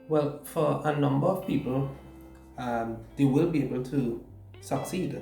Well, for a number of people, they will be able to succeed.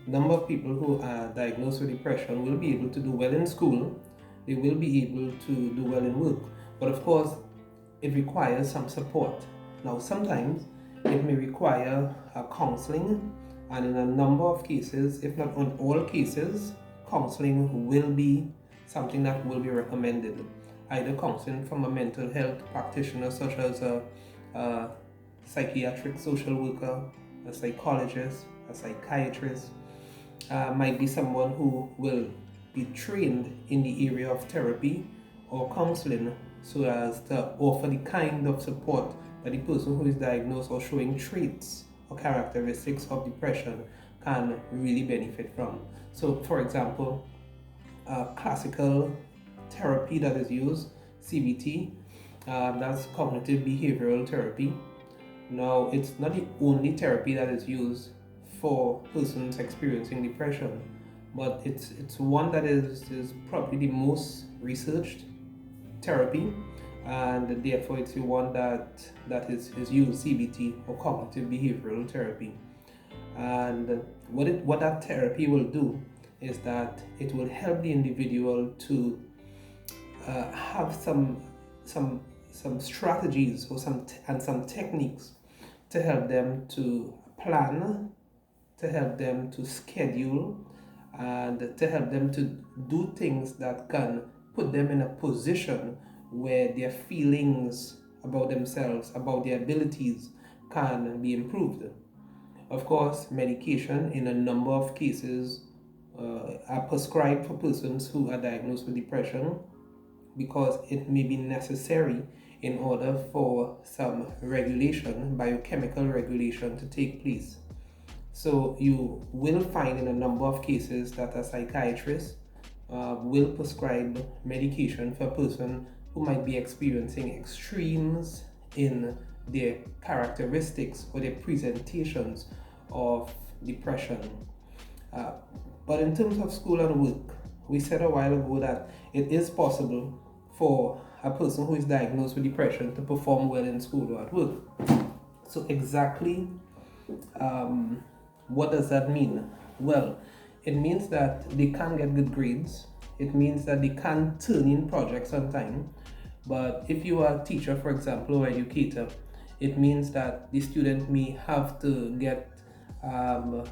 Number of people who are diagnosed with depression will be able to do well in school. They will be able to do well in work. But of course, it requires some support. Now, sometimes it may require counseling, and in a number of cases, if not on all cases, counseling will be something that will be recommended. Either counseling from a mental health practitioner, such as a psychiatric social worker, a psychologist, a psychiatrist, might be someone who will be trained in the area of therapy or counseling so as to offer the kind of support that the person who is diagnosed or showing traits or characteristics of depression can really benefit from. So, for example, classical therapy that is used, CBT, that's cognitive behavioral therapy. Now, it's not the only therapy that is used for persons experiencing depression, but it's one that is probably the most researched therapy, and therefore it's the one that is used, CBT, or cognitive behavioral therapy. And what that therapy will do is that it will help the individual to have some strategies or some techniques to help them to plan, to help them to schedule, and to help them to do things that can put them in a position where their feelings about themselves, about their abilities, can be improved. Of course, medication in a number of cases are prescribed for persons who are diagnosed with depression because it may be necessary in order for some regulation, biochemical regulation, to take place. So you will find in a number of cases that a psychiatrist will prescribe medication for a person who might be experiencing extremes in their characteristics or their presentations of depression. Uh, but in terms of school and work, we said a while ago that it is possible for a person who is diagnosed with depression to perform well in school or at work. So, exactly what does that mean? Well, it means that they can get good grades. It means that they can turn in projects on time. But if you are a teacher, for example, or educator, it means that the student may have to get um,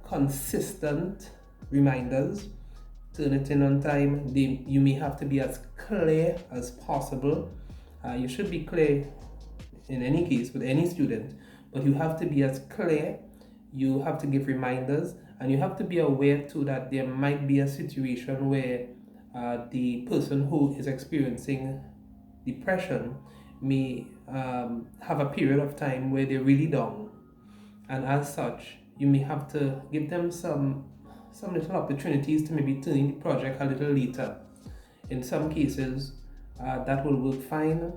consistent reminders, turn it in on time. You may have to be as clear as possible. You should be clear in any case with any student, but you have to be as clear. You have to give reminders, and you have to be aware too that there might be a situation where the person who is experiencing depression may have a period of time where they're really down, and as such, you may have to give them some little opportunities to maybe turn in the project a little later. In some cases, that will work fine.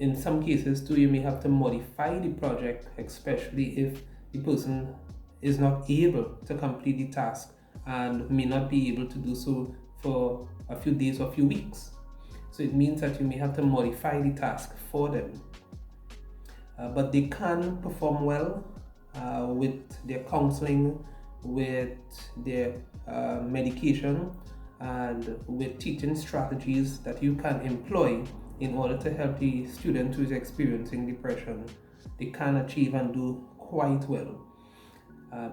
In some cases, too, you may have to modify the project, especially if the person is not able to complete the task and may not be able to do so for a few days or a few weeks. So it means that you may have to modify the task for them. But they can perform well with their counseling, with their medication, and with teaching strategies that you can employ in order to help the student who is experiencing depression. They can achieve and do quite well.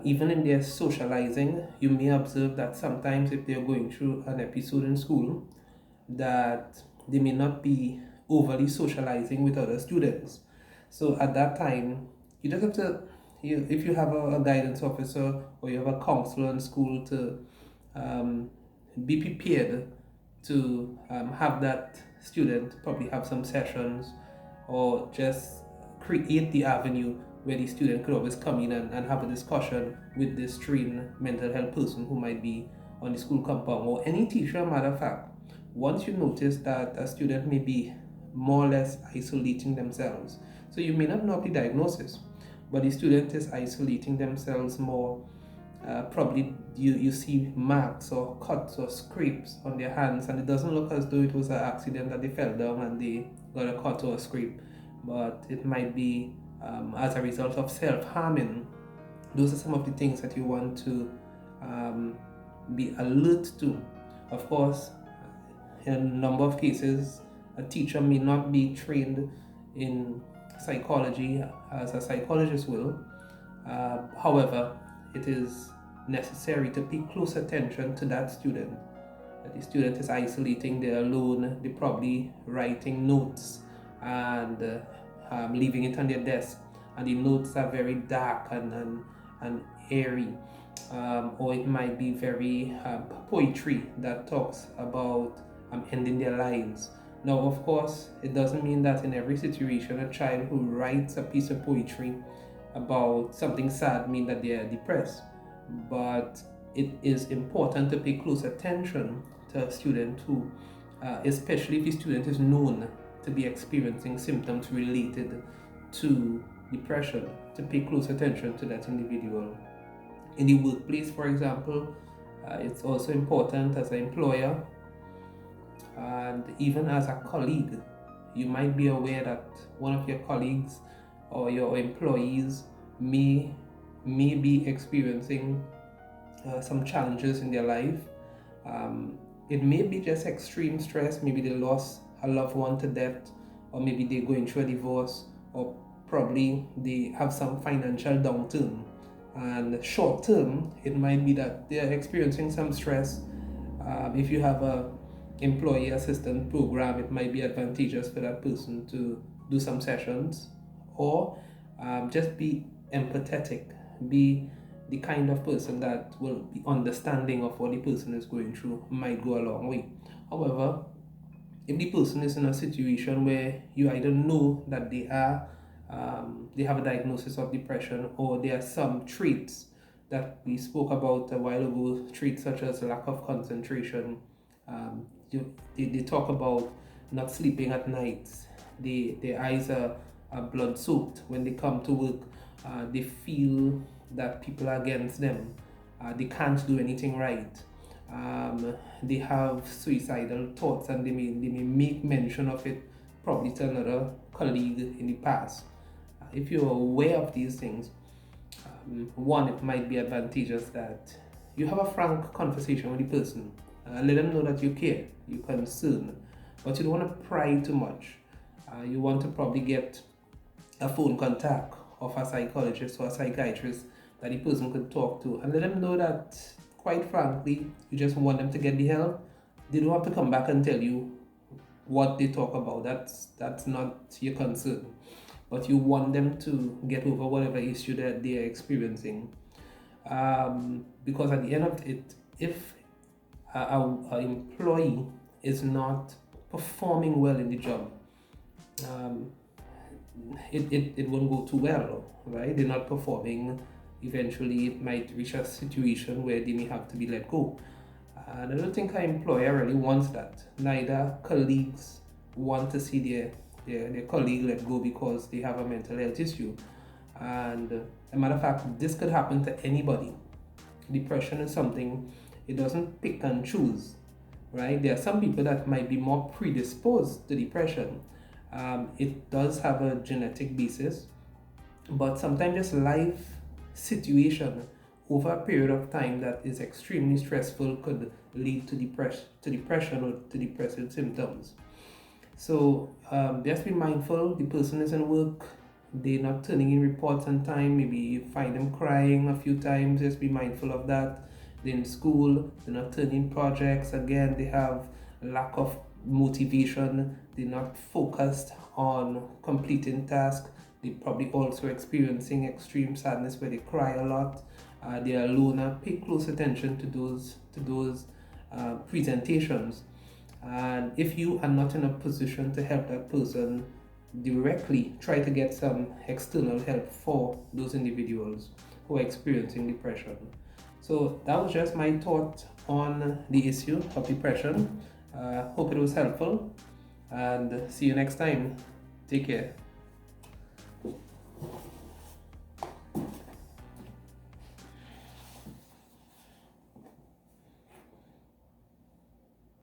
Even in their socializing, you may observe that sometimes if they're going through an episode in school, that they may not be overly socializing with other students. So at that time, you just have to, if you have a guidance officer or you have a counselor in school, to be prepared to have that student probably have some sessions, or just create the avenue where the student could always come in and have a discussion with this trained mental health person who might be on the school compound, or any teacher, matter of fact. Once you notice that a student may be more or less isolating themselves, so you may not know the diagnosis, but the student is isolating themselves more. Probably you see marks or cuts or scrapes on their hands, and it doesn't look as though it was an accident that they fell down and they got a cut or a scrape, but it might be as a result of self-harming. Those are some of the things that you want to be alert to. Of course, in a number of cases, a teacher may not be trained in psychology as a psychologist will. However, it is necessary to pay close attention to that student. That the student is isolating, they're alone, they're probably writing notes and leaving it on their desk, and the notes are very dark and airy. Or it might be very poetry that talks about ending their lives. Now, of course, it doesn't mean that in every situation a child who writes a piece of poetry about something sad means that they are depressed. But it is important to pay close attention to a student who, especially if the student is known to be experiencing symptoms related to depression, to pay close attention to that individual. In the workplace, for example, it's also important as an employer and even as a colleague. You might be aware that one of your colleagues or your employees may be experiencing some challenges in their life. It may be just extreme stress, maybe they lost a loved one to death, or maybe they're going through a divorce, or probably they have some financial downturn. And short term, it might be that they're experiencing some stress. If you have a employee assistance program, it might be advantageous for that person to do some sessions, or just be empathetic, be the kind of person that will be understanding of what the person is going through, might go a long way. However, if the person is in a situation where you either know that they have a diagnosis of depression, or there are some traits that we spoke about a while ago, traits such as lack of concentration. They talk about not sleeping at night. Their eyes are blood soaked when they come to work. They feel that people are against them. They can't do anything right. They have suicidal thoughts, and they may make mention of it probably to another colleague in the past. If you're aware of these things, one, it might be advantageous that you have a frank conversation with the person. Let them know that you care, you're concerned, but you don't want to pry too much. You want to probably get a phone contact of a psychologist or a psychiatrist that the person could talk to, and let them know that, quite frankly, you just want them to get the help. They don't have to come back and tell you what they talk about. That's not your concern. But you want them to get over whatever issue that they are experiencing. Because at the end of it, if an employee is not performing well in the job, it won't go too well, right? They're not performing. Eventually, it might reach a situation where they may have to be let go. And I don't think an employer really wants that. Neither colleagues want to see their colleague let go because they have a mental health issue. And as a matter of fact, this could happen to anybody. Depression is something, it doesn't pick and choose, right? There are some people that might be more predisposed to depression. It does have a genetic basis, but sometimes just life situation over a period of time that is extremely stressful could lead to depression or to depressive symptoms. So just be mindful. The person is in work, they're not turning in reports on time. Maybe you find them crying a few times. Just be mindful of that. They're in school, they're not turning projects. Again, they have lack of motivation. They're not focused on completing tasks. They're probably also experiencing extreme sadness where they cry a lot. They're alone. Pay close attention to those presentations. And if you are not in a position to help that person directly, try to get some external help for those individuals who are experiencing depression. So that was just my thought on the issue of depression. Hope it was helpful, and see you next time. Take care.